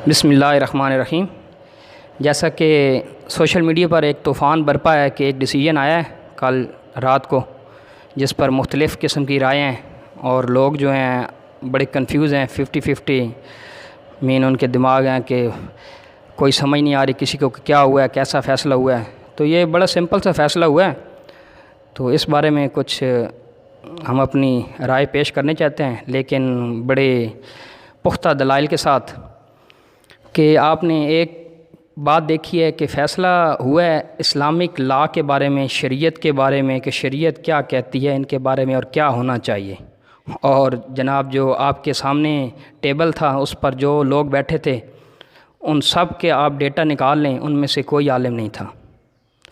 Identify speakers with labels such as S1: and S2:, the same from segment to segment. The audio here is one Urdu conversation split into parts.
S1: بسم اللہ الرحمن الرحیم۔ جیسا کہ سوشل میڈیا پر ایک طوفان برپا ہے کہ ایک ڈیسیجن آیا ہے کل رات کو، جس پر مختلف قسم کی رائے ہیں اور لوگ جو ہیں بڑے کنفیوز ہیں، 50-50 مین ان کے دماغ ہیں کہ کوئی سمجھ نہیں آ رہی کسی کو کیا ہوا ہے، کیسا فیصلہ ہوا ہے۔ تو یہ بڑا سمپل سا فیصلہ ہوا ہے، تو اس بارے میں کچھ ہم اپنی رائے پیش کرنے چاہتے ہیں، لیکن بڑے پختہ دلائل کے ساتھ کہ آپ نے ایک بات دیکھی ہے کہ فیصلہ ہوا ہے اسلامک لا کے بارے میں، شریعت کے بارے میں، کہ شریعت کیا کہتی ہے ان کے بارے میں اور کیا ہونا چاہیے۔ اور جناب جو آپ کے سامنے ٹیبل تھا اس پر جو لوگ بیٹھے تھے ان سب کے آپ ڈیٹا نکال لیں، ان میں سے کوئی عالم نہیں تھا۔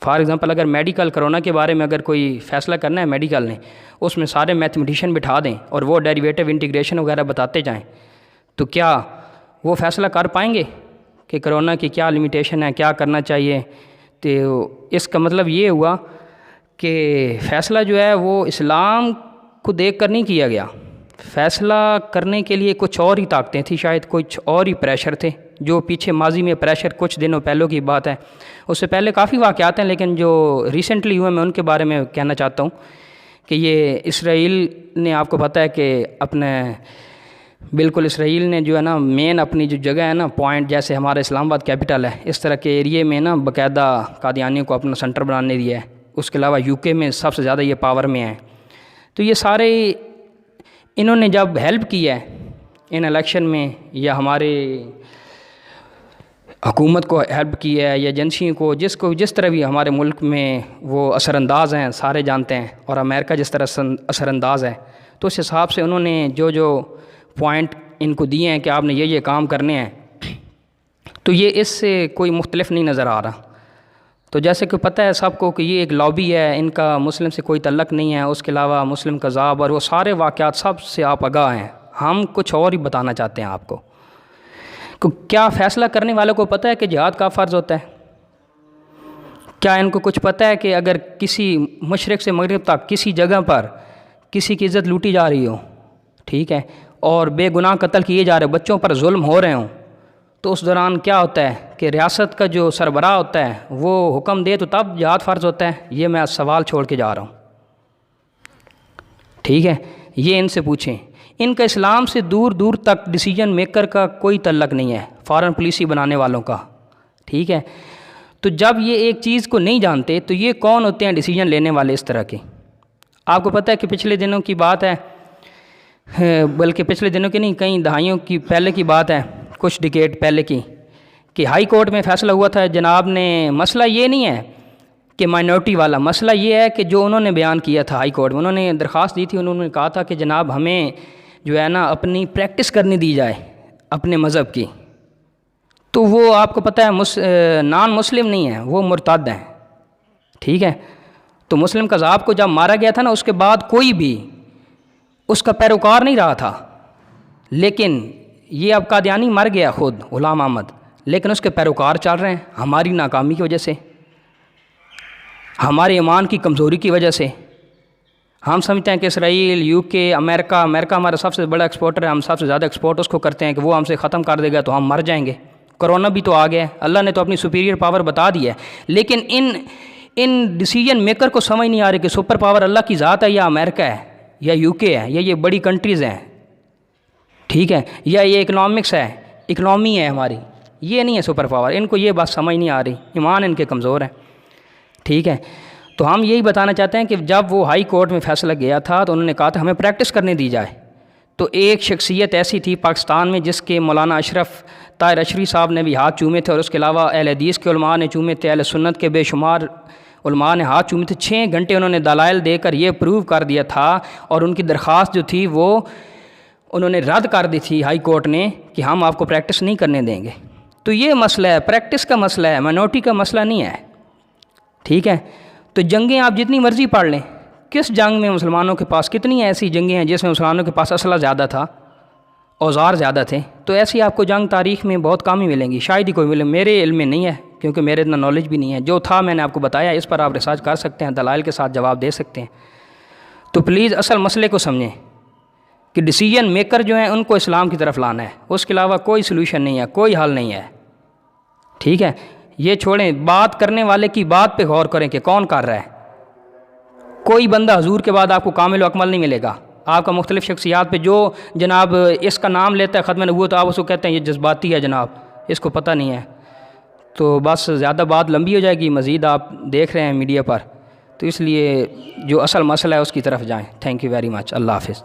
S1: فار ایگزامپل اگر میڈیکل کرونا کے بارے میں اگر کوئی فیصلہ کرنا ہے میڈیکل نے، اس میں سارے میتھمیٹیشین بٹھا دیں اور وہ ڈیریویٹو انٹیگریشن وغیرہ بتاتے جائیں، تو کیا وہ فیصلہ کر پائیں گے کہ کرونا کی کیا لمیٹیشن ہے، کیا کرنا چاہیے؟ تو اس کا مطلب یہ ہوا کہ فیصلہ جو ہے وہ اسلام کو دیکھ کر نہیں کیا گیا، فیصلہ کرنے کے لیے کچھ اور ہی طاقتیں تھیں، شاید کچھ اور ہی پریشر تھے جو پیچھے ماضی میں پریشر کچھ دنوں پہلوں کی بات ہے، اس سے پہلے کافی واقعات ہیں، لیکن جو ریسنٹلی ہوئے میں ان کے بارے میں کہنا چاہتا ہوں کہ یہ اسرائیل نے، آپ کو پتہ ہے کہ اپنے بالکل اسرائیل نے جو ہے نا مین اپنی جو جگہ ہے نا پوائنٹ، جیسے ہمارا اسلام آباد کیپٹل ہے، اس طرح کے ایریے میں نا باقاعدہ قادیانیوں کو اپنا سنٹر بنانے دیا ہے۔ اس کے علاوہ UK میں سب سے زیادہ یہ پاور میں ہیں۔ تو یہ سارے انہوں نے جب ہیلپ کی ہے ان الیکشن میں، یا ہمارے حکومت کو ہیلپ کی ہے، یا ایجنسیوں کو، جس طرح بھی ہمارے ملک میں وہ اثر انداز ہیں، سارے جانتے ہیں، اور امریکہ جس طرح اثر انداز ہے، تو اس حساب سے انہوں نے جو پوائنٹ ان کو دیے ہیں کہ آپ نے یہ کام کرنے ہیں، تو یہ اس سے کوئی مختلف نہیں نظر آ رہا۔ تو جیسے کہ پتہ ہے سب کو کہ یہ ایک لابی ہے، ان کا مسلم سے کوئی تعلق نہیں ہے، اس کے علاوہ مسلم کذاب اور وہ سارے واقعات سب سے آپ آگاہ ہیں۔ ہم کچھ اور ہی بتانا چاہتے ہیں آپ کو کہ کیا فیصلہ کرنے والوں کو پتہ ہے کہ جہاد کا فرض ہوتا ہے؟ کیا ان کو کچھ پتہ ہے کہ اگر کسی مشرق سے مغرب تک کسی جگہ پر کسی کی عزت لوٹی جا رہی ہو، ٹھیک ہے، اور بے گناہ قتل کیے جا رہے، بچوں پر ظلم ہو رہے ہوں، تو اس دوران کیا ہوتا ہے کہ ریاست کا جو سربراہ ہوتا ہے وہ حکم دے تو تب جہاد فرض ہوتا ہے؟ یہ میں سوال چھوڑ کے جا رہا ہوں، ٹھیک ہے، یہ ان سے پوچھیں۔ ان کا اسلام سے دور دور تک ڈیسیجن میکر کا کوئی تعلق نہیں ہے، فارن پالیسی بنانے والوں کا، ٹھیک ہے۔ تو جب یہ ایک چیز کو نہیں جانتے تو یہ کون ہوتے ہیں ڈیسیجن لینے والے اس طرح کے؟ آپ کو پتہ ہے کہ پچھلے دنوں کی بات ہے، بلکہ پچھلے دنوں کی نہیں، کئی دہائیوں کی پہلے کی بات ہے، کچھ ڈیکیڈ پہلے کی، کہ ہائی کورٹ میں فیصلہ ہوا تھا جناب نے، مسئلہ یہ نہیں ہے کہ مائنورٹی والا، مسئلہ یہ ہے کہ جو انہوں نے بیان کیا تھا ہائی کورٹ میں، انہوں نے درخواست دی تھی، انہوں نے کہا تھا کہ جناب ہمیں جو ہے نا اپنی پریکٹس کرنے دی جائے اپنے مذہب کی، تو وہ آپ کو پتہ ہے نان مسلم نہیں ہیں، وہ مرتد ہیں، ٹھیک ہے۔ تو مسلم قذاب کو جب مارا گیا تھا نا، اس کے بعد کوئی بھی اس کا پیروکار نہیں رہا تھا، لیکن یہ اب قادیانی مر گیا خود غلام احمد، لیکن اس کے پیروکار چل رہے ہیں ہماری ناکامی کی وجہ سے، ہمارے ایمان کی کمزوری کی وجہ سے۔ ہم سمجھتے ہیں کہ اسرائیل، UK، امریکہ ہمارا سب سے بڑا ایکسپورٹر ہے، ہم سب سے زیادہ ایکسپورٹ اس کو کرتے ہیں کہ وہ ہم سے ختم کر دے گا تو ہم مر جائیں گے۔ کرونا بھی تو آ گیا ہے، اللہ نے تو اپنی سپیریئر پاور بتا دی ہے، لیکن ان ڈیسیجن میکر کو سمجھ نہیں آ رہی کہ سپر پاور اللہ کی ذات ہے یا امریکہ ہے یا UK ہے یا یہ بڑی کنٹریز ہیں، ٹھیک ہے، یا یہ اکنامکس ہے، اکنامی ہے ہماری، یہ نہیں ہے سپر پاور۔ ان کو یہ بات سمجھ نہیں آ رہی، ایمان ان کے کمزور ہیں، ٹھیک ہے۔ تو ہم یہی بتانا چاہتے ہیں کہ جب وہ ہائی کورٹ میں فیصلہ گیا تھا تو انہوں نے کہا تھا ہمیں پریکٹس کرنے دی جائے، تو ایک شخصیت ایسی تھی پاکستان میں جس کے مولانا اشرف طاہر اشری صاحب نے بھی ہاتھ چومے تھے، اور اس کے علاوہ اہل حدیث کے علماء نے چومے تھے، اہل سنت کے بے شمار علماء نے ہاتھ چومے تھے، 6 گھنٹے انہوں نے دلائل دے کر یہ پروو کر دیا تھا، اور ان کی درخواست جو تھی وہ انہوں نے رد کر دی تھی ہائی کورٹ نے کہ ہم آپ کو پریکٹس نہیں کرنے دیں گے۔ تو یہ مسئلہ ہے، پریکٹس کا مسئلہ ہے، مائنورٹی کا مسئلہ نہیں ہے، ٹھیک ہے۔ تو جنگیں آپ جتنی مرضی پڑھ لیں، کس جنگ میں مسلمانوں کے پاس کتنی ایسی جنگیں ہیں جس میں مسلمانوں کے پاس اسلحہ زیادہ تھا، اوزار زیادہ تھے، تو ایسی آپ کو جنگ تاریخ میں بہت کم ہی ملیں گی، شاید ہی کوئی ملے، میرے علم میں نہیں ہے کیونکہ میرے اتنا نالج بھی نہیں ہے، جو تھا میں نے آپ کو بتایا، اس پر آپ ریسرچ کر سکتے ہیں، دلائل کے ساتھ جواب دے سکتے ہیں۔ تو پلیز اصل مسئلے کو سمجھیں، کہ ڈیسیجن میکر جو ہیں ان کو اسلام کی طرف لانا ہے، اس کے علاوہ کوئی سلوشن نہیں ہے، کوئی حل نہیں ہے، ٹھیک ہے؟ یہ چھوڑیں، بات کرنے والے کی بات پہ غور کریں کہ کون کر رہا ہے۔ کوئی بندہ حضور کے بعد آپ کو کامل و اکمل نہیں ملے گا۔ آپ کا مختلف شخصیات پہ جو جناب اس کا نام لیتا ہے ختم نبوت، آپ اس کو کہتے ہیں یہ جذباتی ہے جناب، اس کو پتہ نہیں ہے۔ تو بس زیادہ بات لمبی ہو جائے گی، مزید آپ دیکھ رہے ہیں میڈیا پر، تو اس لیے جو اصل مسئلہ ہے اس کی طرف جائیں۔ تھینک یو ویری مچ، اللہ حافظ۔